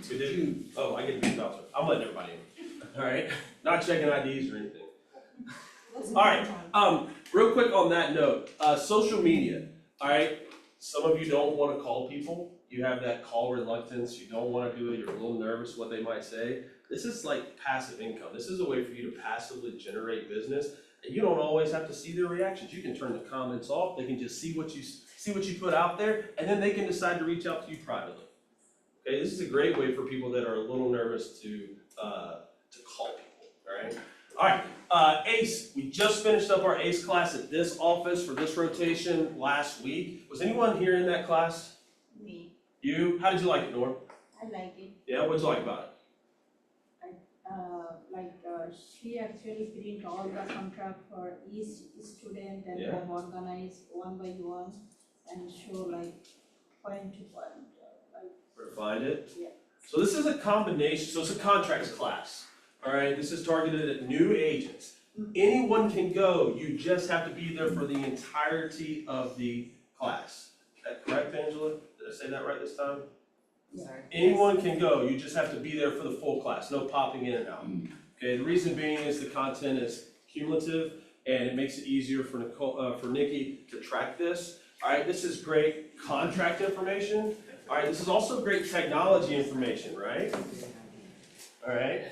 We do? Oh, I get to be a bouncer. I'm letting everybody in. All right? Not checking IDs or anything. All right, real quick on that note, social media, all right? Some of you don't wanna call people. You have that call reluctance. You don't wanna do it. You're a little nervous what they might say. This is like passive income. This is a way for you to passively generate business. And you don't always have to see their reactions. You can turn the comments off. They can just see what you put out there, and then they can decide to reach out to you privately. Okay, this is a great way for people that are a little nervous to call people, all right? ACE, we just finished up our ACE class at this office for this rotation last week. Was anyone here in that class? Me, You? How did you like it, Norm? I like it. Yeah, what'd you like about it? She actually print all the contract for each student and Yeah. have organized one by one and show like point to point, Where to find it? Yeah. So this is a combination, so it's a contracts class, all right? This is targeted at new agents. Anyone can go, you just have to be there for the entirety of the class. Is that correct, Angela? Did I say that right this time? Sorry. Anyone can go, you just have to be there for the full class, no popping in and out. Okay, the reason being is the content is cumulative and it makes it easier for Nikki to track this. All right, this is great contract information. All right, this is also great technology information, right? All right,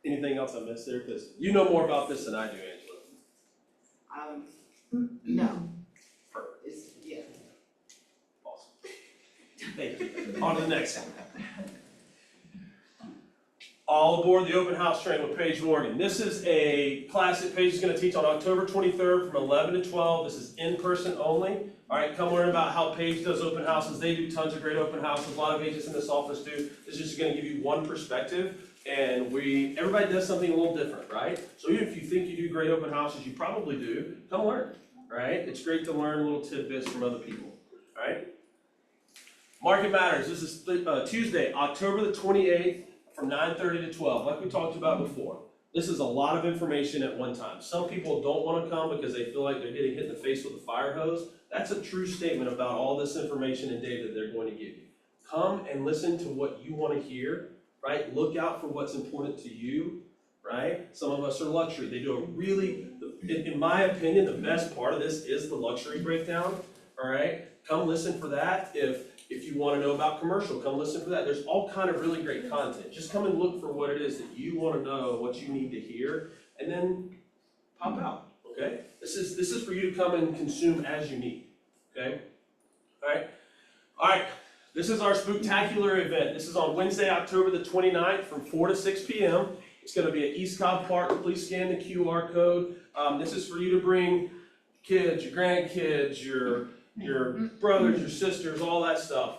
anything else I missed there? Because you know more about this than I do, Angela. No. Perfect. Yeah. Awesome. Thank you. On to the next one. All aboard the open house train with Paige Morgan. This is a class that Paige is going to teach on October 23rd from 11 to 12. This is in person only. All right, come learn about how Paige does open houses. They do tons of great open houses. A lot of agents in this office do. This is just going to give you one perspective. And everybody does something a little different, right? So even if you think you do great open houses, you probably do. Come learn, right? It's great to learn little tidbits from other people, all right? Market Matters. This is Tuesday, October the 28th. From 9:30 to 12, like we talked about before. This is a lot of information at one time. Some people don't want to come because they feel like they're getting hit in the face with a fire hose. That's a true statement about all this information and data they're going to give you. Come and listen to what you want to hear, right? Look out for what's important to you, right? Some of us are luxury. They do a really, in my opinion, the best part of this is the luxury breakdown, all right? Come listen for that. If you want to know about commercial, come listen for that. There's all kind of really great content. Just come and look for what it is that you want to know, what you need to hear, and then pop out, okay? This is for you to come and consume as you need, okay? All right, this is our spooktacular event. This is on Wednesday, October the 29th from 4 to 6 p.m. It's going to be at East Cobb Park. Please scan the QR code. This is for you to bring kids, your grandkids, your brothers, your sisters, all that stuff.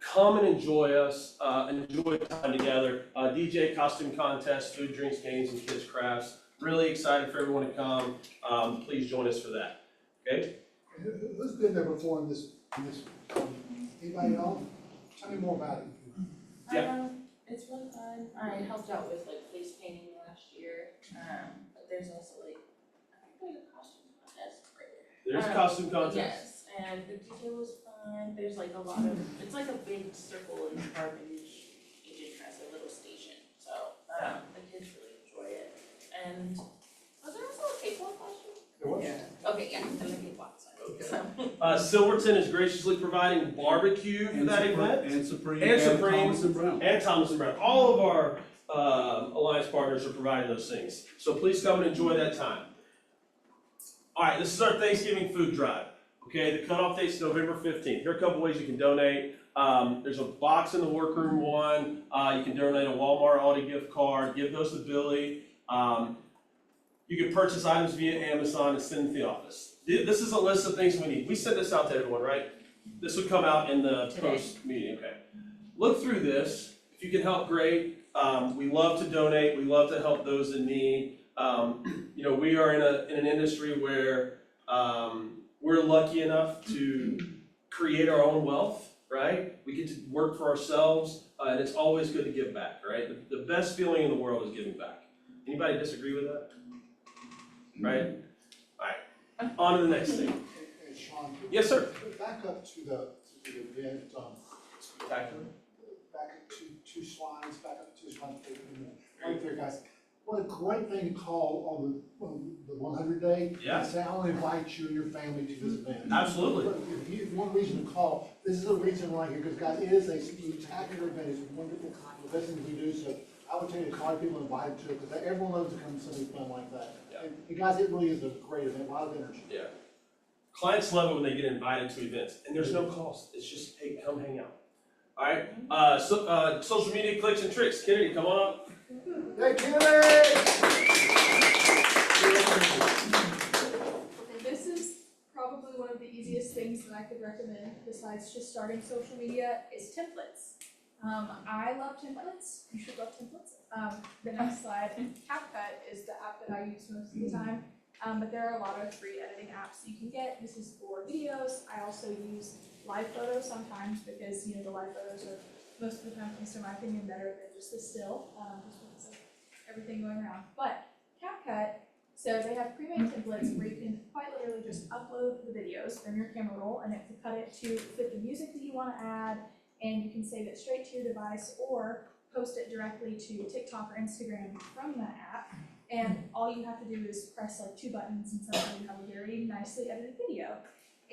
Come and enjoy us, enjoy time together. DJ, costume contest, food, drinks, games, and kids crafts. Really excited for everyone to come. Please join us for that, okay? Who's been there before in this, anybody else? Tell me more about it. Yeah. It's really fun. I helped out with like face painting last year. But there's also like, I think there's a costume contest right there. There's costume contest. Yes, and the DJ was fun. There's like a lot of, it's like a big circle in the park and each has a little station. So the kids really enjoy it. And was there also a cakewalk costume? There was? Yeah. Okay, yeah, and the cakewalk. Okay. Silverton is graciously providing barbecue for that event. And Supreme. And Supreme. Thomas and Brown. And Thomas and Brown. All of our Alliance partners are providing those things. So please come and enjoy that time. All right, this is our Thanksgiving food drive. Okay, the cutoff date's November 15th. Here are a couple ways you can donate. There's a box in the workroom one. You can donate a Walmart Aldi gift card. Give those to Billy. You can purchase items via Amazon and send them to the office. This is a list of things we need. We send this out to everyone, right? This would come out in the post meeting, okay. Look through this. If you can help, great. We love to donate. We love to help those in need. You know, we are in an industry where we're lucky enough to create our own wealth, right? We get to work for ourselves, and it's always good to give back, right? The best feeling in the world is giving back. Anybody disagree with that? Right? All right, on to the next thing. Hey, Sean. Yes, sir. Back up to the event, Spectacular. back up two slides, right there, guys. What a great thing to call on the 100 day. Yeah. Say, I'll invite you and your family to this event. Absolutely. If one reason to call, this is a reason right here, because guys, it is a spectacular event, it's wonderful, the best thing we do, so I would tell you to call people and invite them to it, because everyone loves to come to something fun like that. Yeah. And guys, it really is a great event, a lot of energy. Yeah. Clients love it when they get invited to events, and there's no cost. It's just, hey, come hang out. All right. Social media clicks and tricks. Kennedy, come on up. Hey, Kennedy! This is probably one of the easiest things that I could recommend, besides just starting social media, is templates. I love templates, you should love templates. The next slide, CapCut is the app that I use most of the time, but there are a lot of free editing apps you can get. This is for videos. I also use live photos sometimes because, you know, the live photos are most of the time, at least in my opinion, better than just the still, just because of everything going around. But CapCut, so they have pre-made templates where you can quite literally just upload the videos from your camera roll, and it will cut it to fit the music that you want to add, and you can save it straight to your device or post it directly to TikTok or Instagram from that app. And all you have to do is press like 2 buttons, and suddenly you have a very nicely edited video.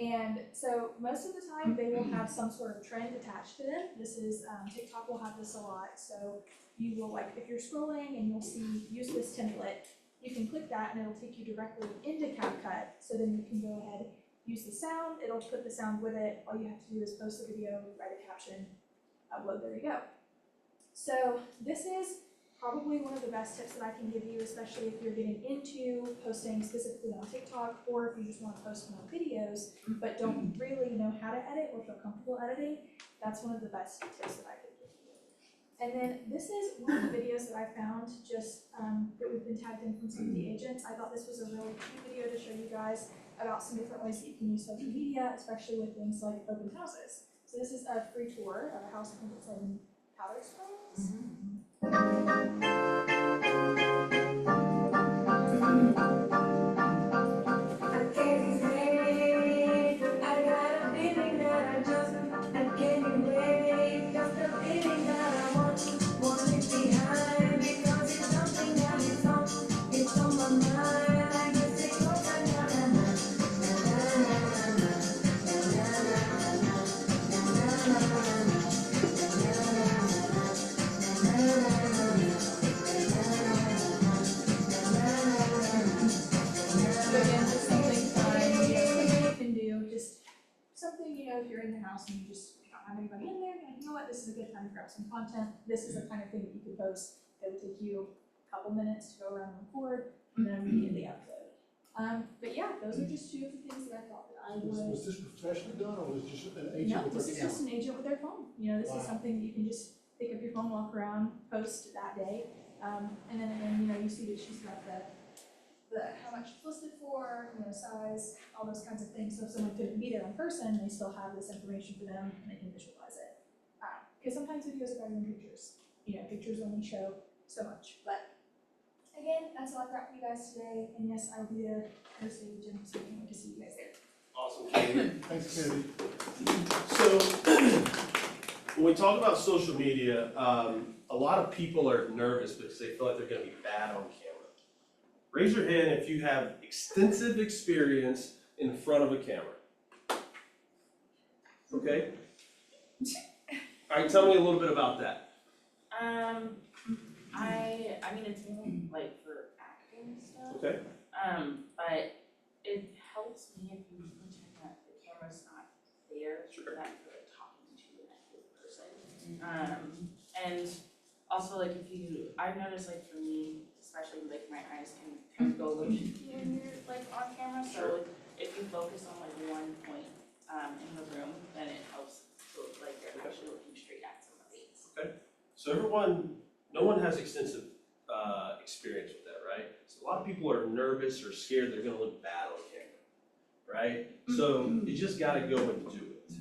And so most of the time they will have some sort of trend attached to them. This is, TikTok will have this a lot. So you will, like, if you're scrolling and you'll see use this template, you can click that and it'll take you directly into CapCut. So then you can go ahead, use the sound, it'll put the sound with it. All you have to do is post the video, write a caption, upload, there you go. So this is probably one of the best tips that I can give you, especially if you're getting into posting specifically on TikTok, or if you just want to post more videos, but don't really know how to edit or feel comfortable editing. That's one of the best tips that I could give you. And then this is one of the videos that I found just that we've been tagged in from some of the agents. I thought this was a really cute video to show you guys about some different ways that you can use social media, especially with things like open houses. So this is a free tour of a house, I think it's in Powder Springs. If you're in the house and you just don't have anybody in there, and you know what, this is a good time to grab some content. This is the kind of thing that you could post that would take you a couple minutes to go around and record and then immediately upload. But yeah, those are just 2 of the things that I thought that I would. Was this professionally done, or was it just an agent No, with their this is camera? just an agent with their phone. You know, this is something that you can just pick up your phone, walk around, post that day. And then you know, you see that she's got the how much it's listed for, you know, size, all those kinds of things. So if someone couldn't be there in person, they still have this information for them and they can visualize it. Because sometimes videos are better than pictures. You know, pictures only show so much. But again, that's all I've got for you guys today. And yes, I will be there Thursday with Jim, so I can't wait to see you guys there. Awesome, Kennedy. Thanks, Kennedy. So, when we talk about social media, a lot of people are nervous because they feel like they're going to be bad on camera. Raise your hand if you have extensive experience in front of a camera. Okay? All right, tell me a little bit about that. I mean, it's more like for acting stuff. Okay. But it helps me if you pretend that the camera's not there, Sure. that you're like talking to an active person. And also like I've noticed like for me, especially like my eyes can kind of go a little shaky when you're like on camera, so if you focus on like one point, in the room, then it helps, so like they're actually looking straight at somebody. So no one has extensive experience with that, right? So a lot of people are nervous or scared they're gonna look bad on camera, right? So you just gotta go and do it.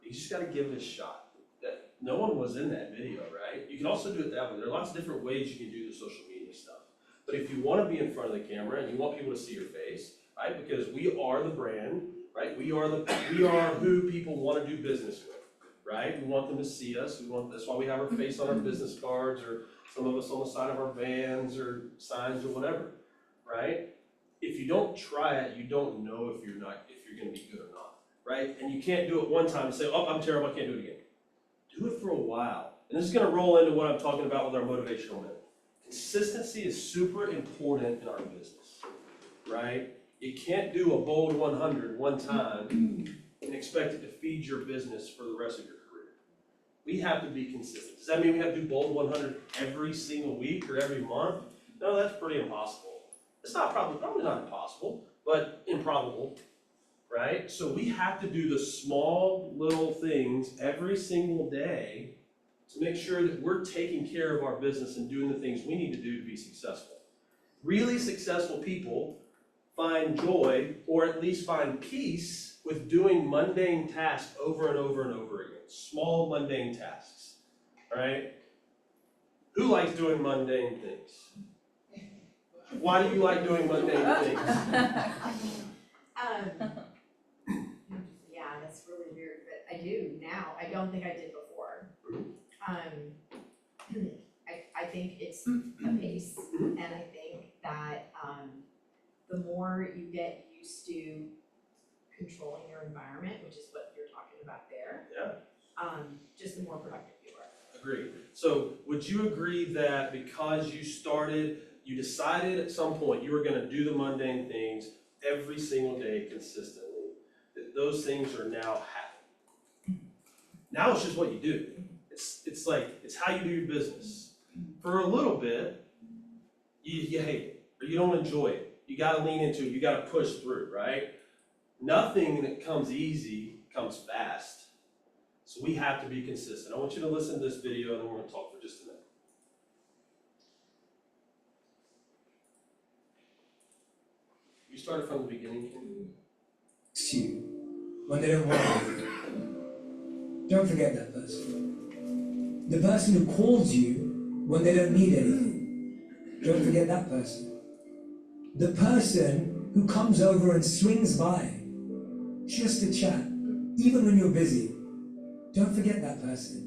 You just gotta give it a shot. That no one was in that video, right? You can also do it that way. There are lots of different ways you can do the social media stuff. But if you wanna be in front of the camera and you want people to see your face, right? Because we are the brand, right? We are who people wanna do business with. Right? We want them to see us. That's why we have our face on our business cards, or some of us on the side of our vans or signs or whatever, right? If you don't try it, you don't know if you're gonna be good or not, right? And you can't do it one time and say, oh, I'm terrible, I can't do it again. Do it for a while. And this is gonna roll into what I'm talking about with our motivational minute. Consistency is super important in our business, right? You can't do a bold 100 one time and expect it to feed your business for the rest of your career. We have to be consistent. Does that mean we have to do bold 100 every single week or every month? No, that's pretty impossible. It's probably not impossible, but improbable, right? So we have to do the small little things every single day to make sure that we're taking care of our business and doing the things we need to do to be successful. Really successful people find joy, or at least find peace, with doing mundane tasks over and over and over again. Small mundane tasks, all right? Who likes doing mundane things? Why do you like doing mundane things? Yeah, that's really weird, but I do now. I don't think I did before. I think it's a pace, and I think that the more you get used to controlling your environment, which is what you're talking about there, just the more productive you are. Agreed. So would you agree that because you decided at some point you were gonna do the mundane things every single day consistently, that those things are now happening? Now it's just what you do. It's how you do your business. For a little bit, you hate it, or you don't enjoy it. You gotta lean into it, you gotta push through, right? Nothing that comes easy comes fast. So we have to be consistent. I want you to listen to this video and then we're gonna talk for just a minute. You started from the beginning. You, when they don't want you, don't forget that person. The person who calls you when they don't need anything, don't forget that person. The person who comes over and swings by just to chat, even when you're busy, don't forget that person.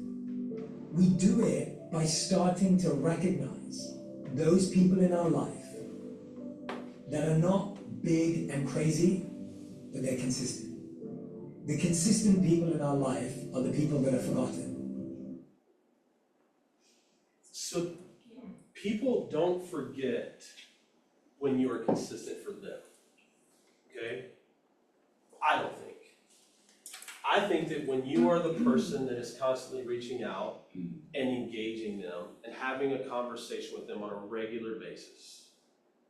We do it by starting to recognize those people in our life that are not big and crazy, but they're consistent. The consistent people in our life are the people that are forgotten. So people don't forget when you are consistent for them, okay? I don't think. I think that when you are the person that is constantly reaching out and engaging them and having a conversation with them on a regular basis,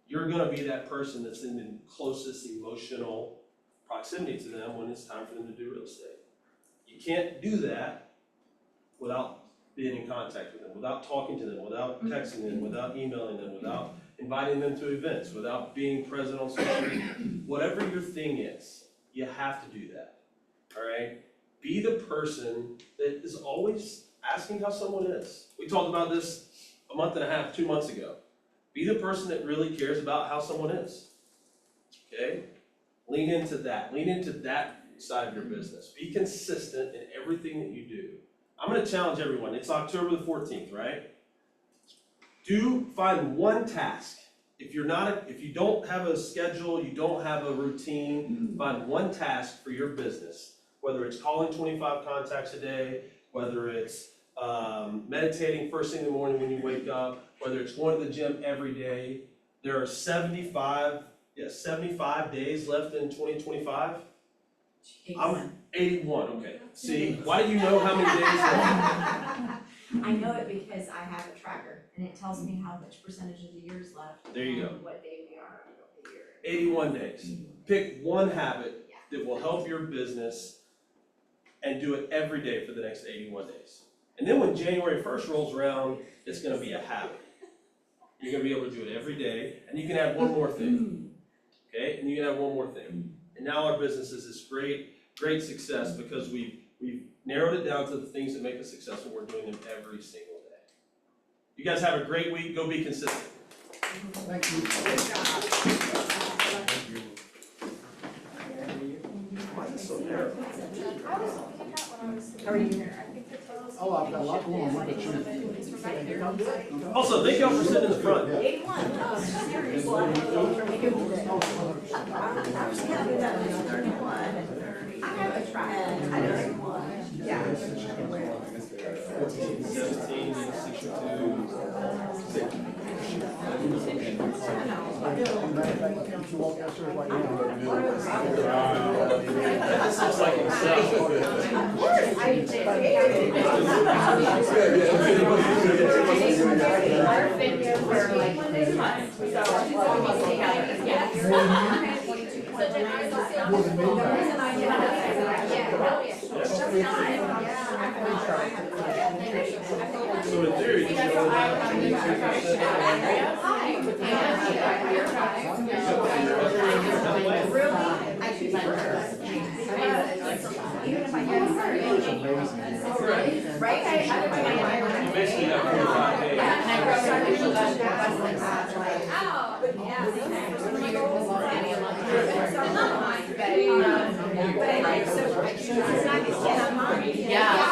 you're gonna be that person that's in the closest emotional proximity to them when it's time for them to do real estate. You can't do that without being in contact with them, without talking to them, without texting them, without emailing them, without inviting them to events, without being present on social media. Whatever your thing is, you have to do that, all right? Be the person that is always asking how someone is. We talked about this a month and a half, 2 months ago. Be the person that really cares about how someone is, okay? Lean into that side of your business. Be consistent in everything that you do. I'm gonna challenge everyone. It's October the 14th, right? Find one task. If you don't have a schedule, you don't have a routine, find one task for your business. Whether it's calling 25 contacts a day, whether it's meditating first thing in the morning when you wake up, whether it's going to the gym every day. There are 75 days left in 2025. I'm 81, okay. See, why do you know how many days left? I know it because I have a tracker and it tells me how much percentage of the year is left. There you go. And what day we are of the year. 81 days. Pick one habit that will help your business and do it every day for the next 81 days. And then when January 1st rolls around, it's gonna be a habit. You're gonna be able to do it every day, and you can add one more thing, okay? And you can add one more thing. And now our business is this great success because we've narrowed it down to the things that make us successful. We're doing them every single day. You guys have a great week. Go be consistent. Thank you. Why is it so narrow? How are you here? Oh, I've got a lot going on. Look at you. Also, thank y'all for sitting in the front. 81, seriously. I was counting that as 31. I have a tracker. I don't want. Yeah. 17, 62. If you walk downstairs right now. This looks like Excel. Our video for like 1 month, so yeah. So then I was like, More than me. the reason I did So in theory, you should only Right? you basically have 45 days. Yeah.